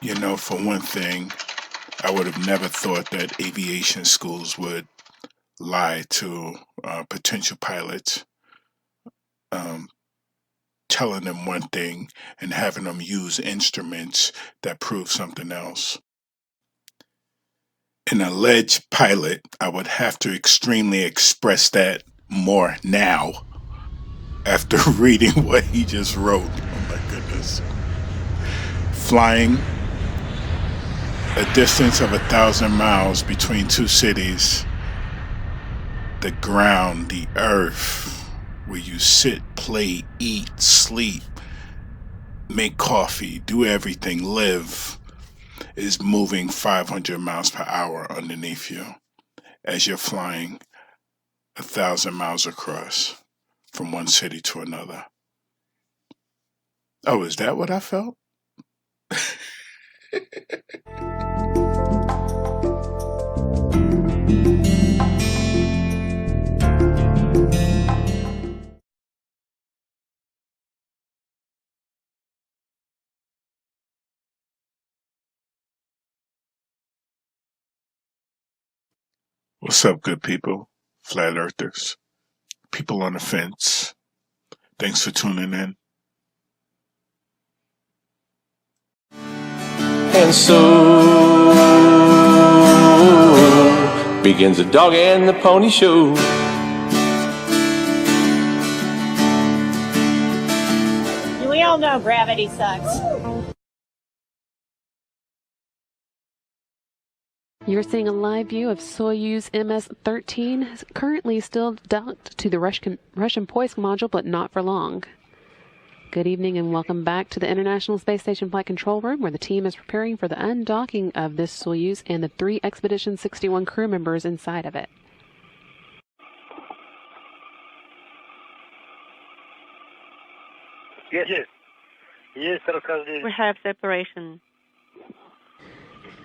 You know, for one thing, I would have never thought that aviation schools would lie to potential pilots, um, telling them one thing and having them use instruments that prove something else. An alleged pilot, I would have to extremely express that more now after reading what he just wrote. Oh my goodness. Flying a distance of 1,000 miles between two cities, the ground, the earth, where you sit, play, eat, sleep, make coffee, do everything, live, is moving 500 miles per hour underneath you as you're flying 1,000 miles across from one city to another. Oh, is that what I felt? What's up, good people? Flat earthers, people on the fence. Thanks for tuning in. And so begins the dog and the pony show. We all know gravity sucks. You're seeing a live view of Soyuz MS-13, currently still docked to the Russian Poisk module, but not for long. Good evening and welcome back to the International Space Station Flight Control Room, where the team is preparing for the undocking of this Soyuz and the 3 Expedition 61 crew members inside of it. Yes. Yes, we have separation.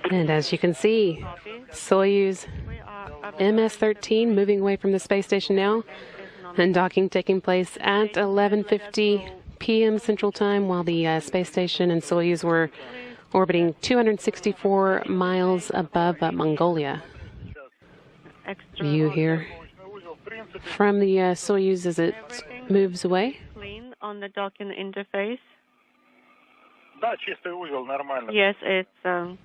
And as you can see, Soyuz MS-13 moving away from the space station now, and docking taking place at 11:50 p.m. Central Time, while the space station and Soyuz were orbiting 264 miles above Mongolia. View here from the Soyuz as it moves away. Clean on the docking interface. Yes, it's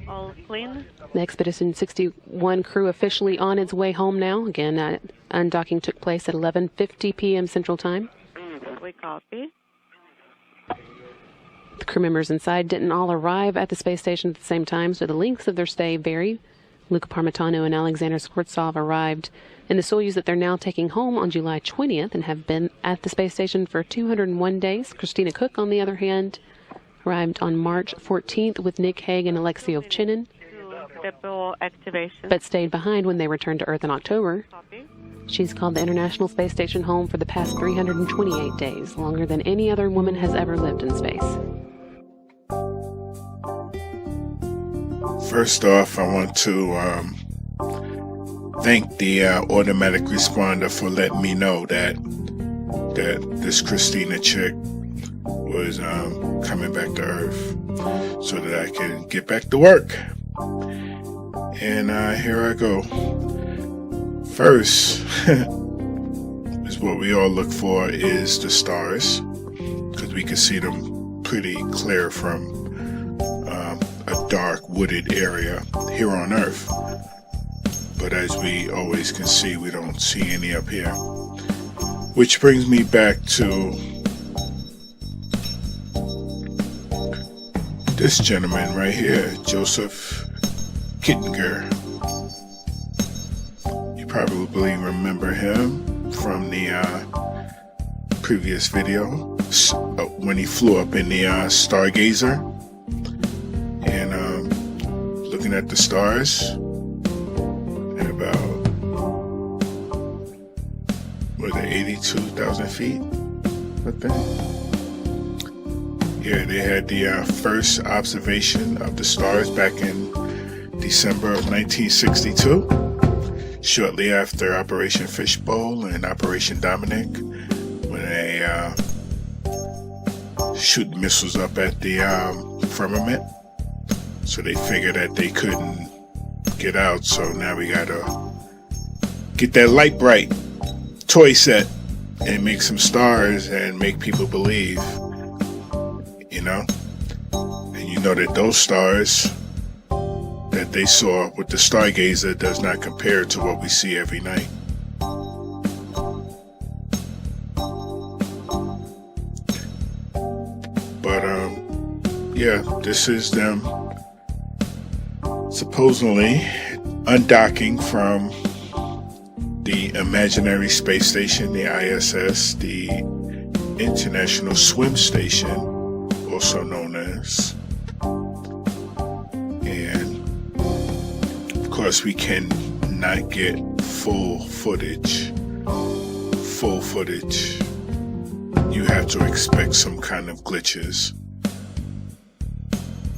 all clean. The Expedition 61 crew officially on its way home now. Again, undocking took place at 11:50 p.m. Central Time. We copy. The crew members inside didn't all arrive at the space station at the same time, so the lengths of their stay vary. Luca Parmitano and Alexander Skvortsov arrived in the Soyuz that they're now taking home on July 20th and have been at the space station for 201 days. Christina Cook, on the other hand, arrived on March 14th with Nick Hague and Alexei Ovchinin, but stayed behind when they returned to Earth in October. She's called the International Space Station home for the past 328 days, longer than any other woman has ever lived in space. First off, I want to thank the automatic responder for letting me know that this Christina chick was coming back to Earth so that I can get back to work. And here I go. First is what we all look for is the stars, because we can see them pretty clear from a dark wooded area here on Earth. But as we always can see, we don't see any up here. Which brings me back to this gentleman right here, Joseph Kittinger. You probably remember him from the previous video when he flew up in the Stargazer and looking at the stars at about, what is it, 82,000 feet, I think. Yeah, they had the first observation of the stars back in December of 1962, shortly after Operation Fishbowl and Operation Dominic, when they shoot missiles up at the firmament. So they figured that they couldn't get out. So now we gotta get that light bright toy set and make some stars and make people believe, you know. And you know that those stars that they saw with the stargazer does not compare to what we see every night. But yeah, this is them supposedly undocking from the imaginary space station, the ISS, the International Swim Station, also known as. And of course, we cannot get full footage. You have to expect some kind of glitches.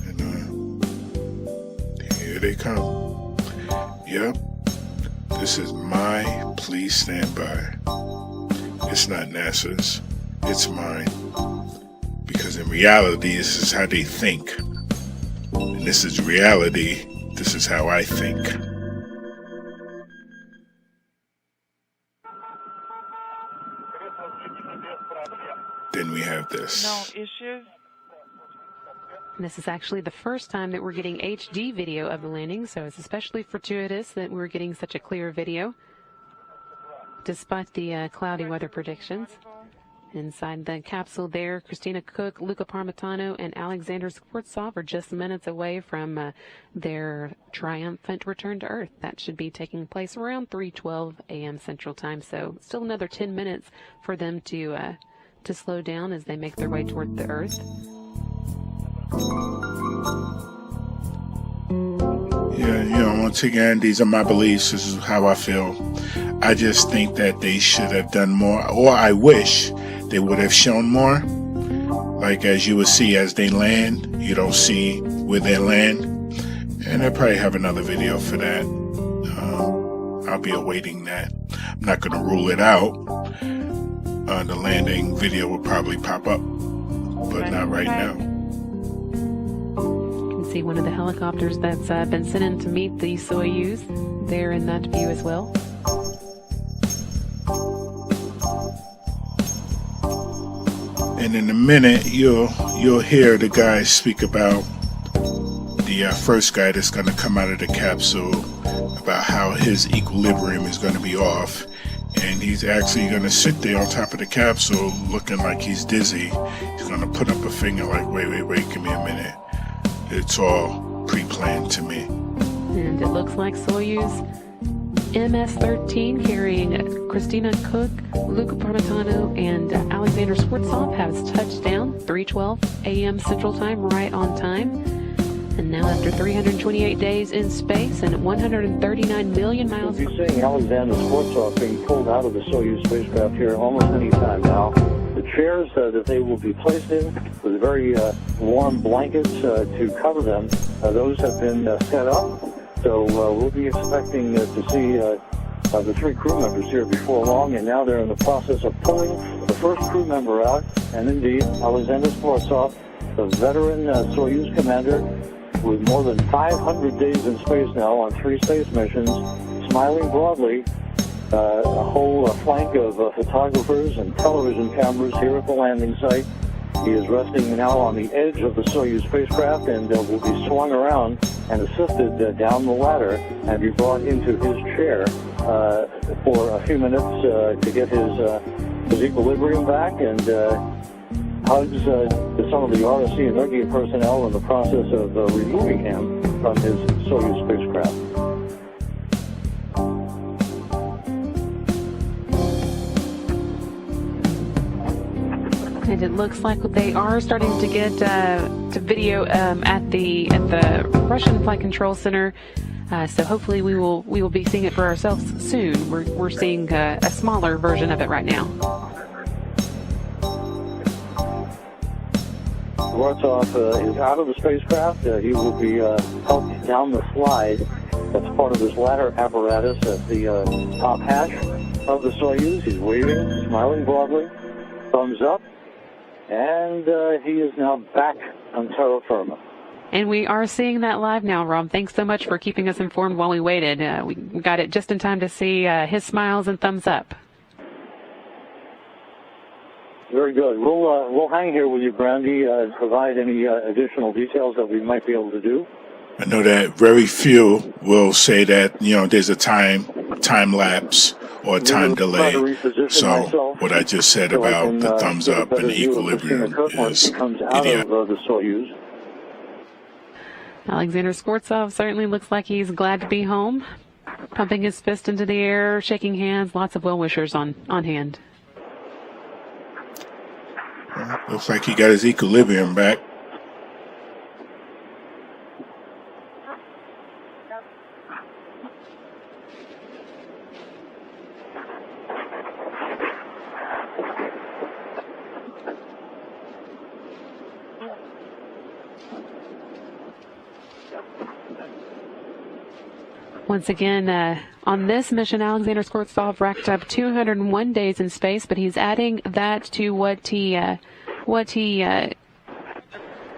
And here they come. Yep. This is my please stand by. It's not NASA's. It's mine. Because in reality, this is how they think. And this is reality. This is how I think. Then we have this. No issues. And this is actually the first time that we're getting HD video of the landing, so it's especially fortuitous that we're getting such a clear video, despite the cloudy weather predictions. Inside the capsule there, Christina Koch, Luca Parmitano, and Alexander Skvortsov are just minutes away from their triumphant return to Earth. That should be taking place around 3:12 a.m. Central Time, so still another 10 minutes for them to slow down as they make their way toward the Earth. Yeah, you know, once again, these are my beliefs. This is how I feel. I just think that they should have done more, or I wish they would have shown more. Like, as you will see as they land, you don't see where they land. And I'll probably have another video for that. I'll be awaiting that. I'm not going to rule it out. The landing video will probably pop up, but not right now. You can see one of the helicopters that's been sent in to meet the Soyuz there in that view as well. And in a minute, you'll hear the guy speak about the first guy that's going to come out of the capsule, about how his equilibrium is going to be off. And he's actually going to sit there on top of the capsule looking like he's dizzy. He's going to put up a finger like, wait, give me a minute. It's all pre-planned to me. And it looks like Soyuz MS-13 carrying Christina Koch, Luca Parmitano, and Alexander Skvortsov has touched down 3:12 a.m. Central Time, right on time. And now, after 328 days in space and 139 million miles... We'll be seeing Alexander Skvortsov being pulled out of the Soyuz spacecraft here almost any time now. The chairs that they will be placed in with very warm blankets to cover them, those have been set up. So we'll be expecting to see the three crew members here before long, and now they're in the process of pulling the first crew member out. And indeed, Alexander Skvortsov, the veteran Soyuz commander, with more than 500 days in space now on 3 space missions, smiling broadly, a whole flank of photographers and television cameras here at the landing site. He is resting now on the edge of the Soyuz spacecraft and will be swung around and assisted down the ladder and be brought into his chair for a few minutes to get his equilibrium back, and hugs to some of the RSC and Nokia personnel in the process of removing him from his Soyuz spacecraft. And it looks like they are starting to get to video at the Russian Flight Control Center. So hopefully we will be seeing it for ourselves soon. We're seeing a smaller version of it right now. Skvortsov is out of the spacecraft. He will be helped down the slide. That's part of this ladder apparatus at the top hatch of the Soyuz. He's waving, smiling broadly, thumbs up. and he is now back on terra firma. And we are seeing that live now, Rob. Thanks so much for keeping us informed while we waited. We got it just in time to see his smiles and thumbs up. Very good. We'll hang here with you, Brandy, and provide any additional details that we might be able to do. I know that very few will say that, you know, there's a time lapse or a time delay. So what I just said about the thumbs up and the equilibrium is idiotic. The Soyuz. Alexander Skvortsov certainly looks like he's glad to be home, pumping his fist into the air, shaking hands, lots of well-wishers on hand. Well, looks like he got his equilibrium back. Once again, on this mission, Alexander Skvortsov racked up 201 days in space, but he's adding that to what he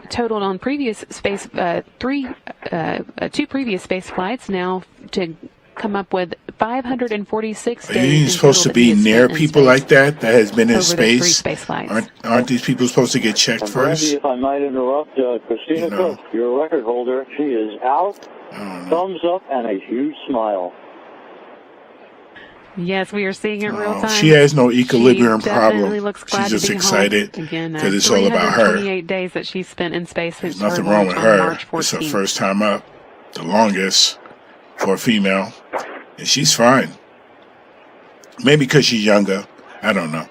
totaled on previous space, two previous space flights now to come up with 546 days. Are you supposed to be near people like that has been in space? Aren't these people supposed to get checked first? If I might interrupt, Christina Cook, you're a record holder. She is out. Thumbs up and a huge smile. Yes, we are seeing it real time. She has no equilibrium problem. Looks She's just excited because it's all about her. 328 days that she spent in space. There's nothing wrong with her. It's her first time up, the longest for a female, and she's fine. Maybe because she's younger. I don't know.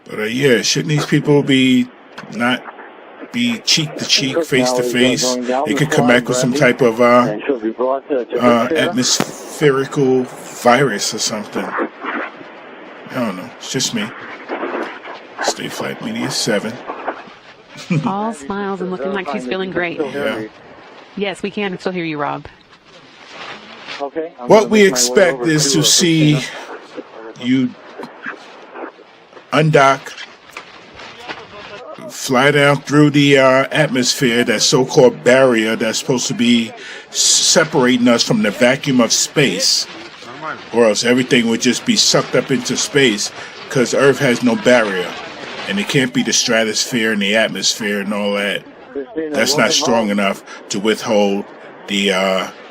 But yeah, shouldn't these people be cheek to cheek, face to face? They could come back with some type of atmospherical virus or something. I don't know. It's just me. Stay Flight Media 7. All smiles and looking like she's feeling great. Yeah. Yes, we can still hear you, Rob. Okay. What we expect is to see you undock, fly down through the atmosphere, that so-called barrier that's supposed to be separating us from the vacuum of space, or else everything would just be sucked up into space, because Earth has no barrier, and it can't be the stratosphere and the atmosphere and all that. That's not strong enough to withhold the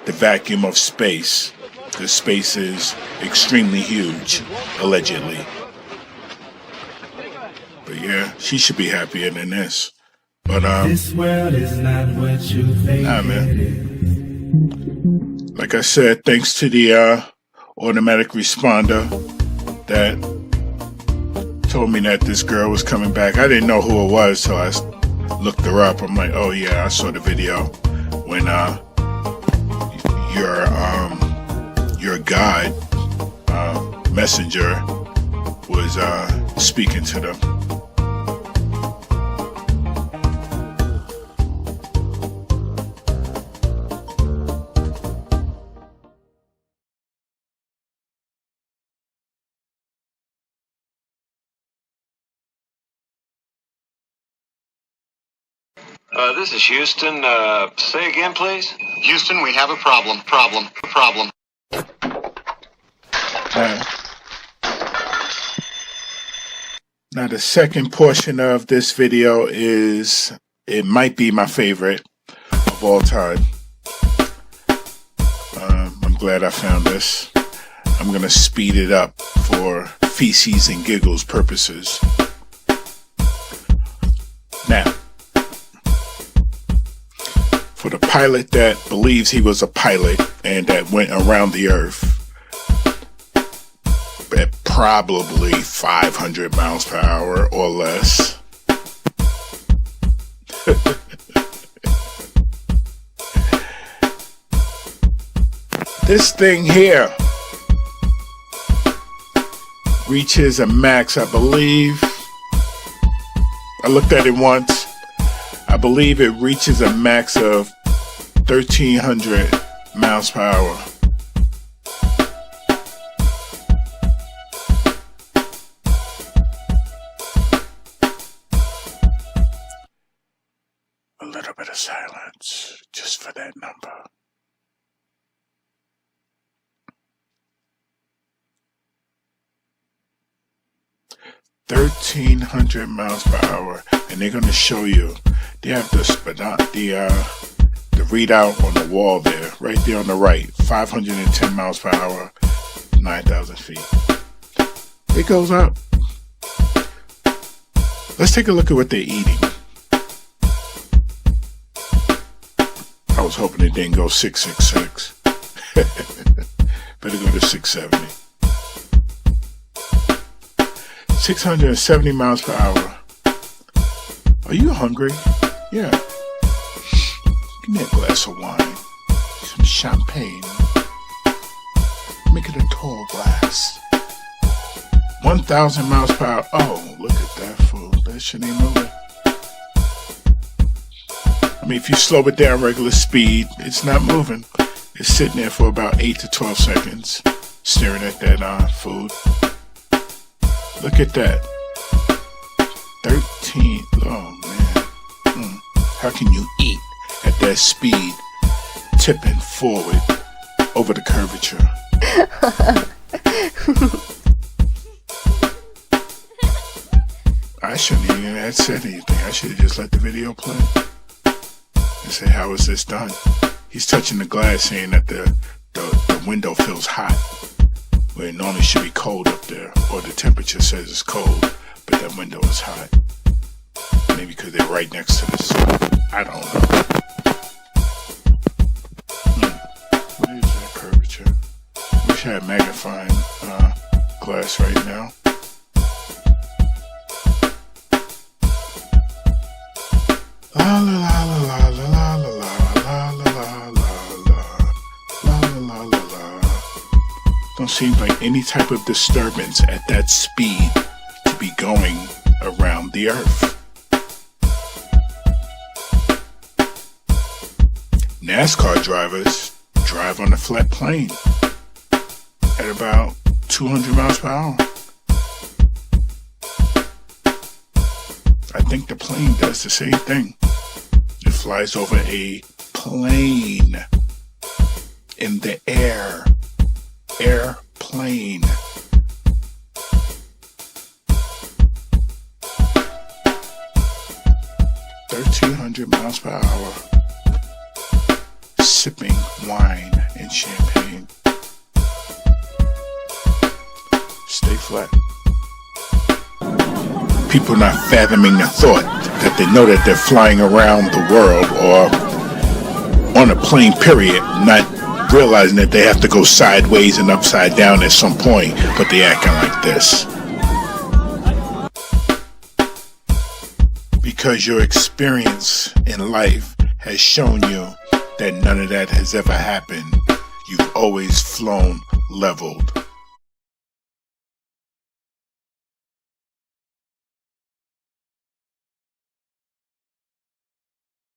vacuum of space, because space is extremely huge, allegedly. But yeah, she should be happier than this. But this world is not what you think. Nah, man. Like I said, thanks to the automatic responder that told me that this girl was coming back. I didn't know who it was, so I looked her up. I'm like, oh yeah, I saw the video when your guide messenger was speaking to them. This is Houston. Say again, please. Houston, we have a problem. Now, the second portion of this video it might be my favorite of all time. I'm glad I found this. I'm going to speed it up for feces and giggles purposes. Now, for the pilot that believes he was a pilot and that went around the Earth at probably 500 miles per hour or less. This thing here reaches a max, I believe. I looked at it once. I believe it reaches a max of 1,300 miles per hour. silence just for that number. $1,300 miles per hour, and they're going to show you. They have the readout on the wall there, right there on the right. 510 miles per hour, 9,000 feet. It goes up. Let's take a look at what they're eating. I was hoping it didn't go 666. Better go to 670. 670 miles per hour. Are you hungry? Yeah. Give me a glass of wine. Some champagne. Make it a tall glass. 1,000 miles per hour. Oh, look at that fool. That shit ain't moving. I mean, if you slow it down regular speed, it's not moving. It's sitting there for about 8 to 12 seconds, staring at that food. Look at that. 13. Oh, man. How can you eat at that speed, tipping forward over the curvature? I shouldn't even have said anything. I should have just let the video play and say, how is this done? He's touching the glass, saying that the window feels hot, where it normally should be cold up there, or the temperature says it's cold, but that window is hot. Maybe because they're right next to the sun. I don't know. What is that curvature? Wish I had magnifying glass right now. La la la la la la la la la la la la la la la. Don't seem like any type of disturbance at that speed to be going around the earth. NASCAR drivers drive on a flat plane at about 200 miles per hour. I think the plane does the same thing. It flies over a plane in the air. Airplane. $1,300 per hour. Sipping wine and champagne. Stay flat. People not fathoming the thought that they know that they're flying around the world or on a plane, period, not realizing that they have to go sideways and upside down at some point, but they acting like this. Because your experience in life has shown you that none of that has ever happened. You've always flown leveled.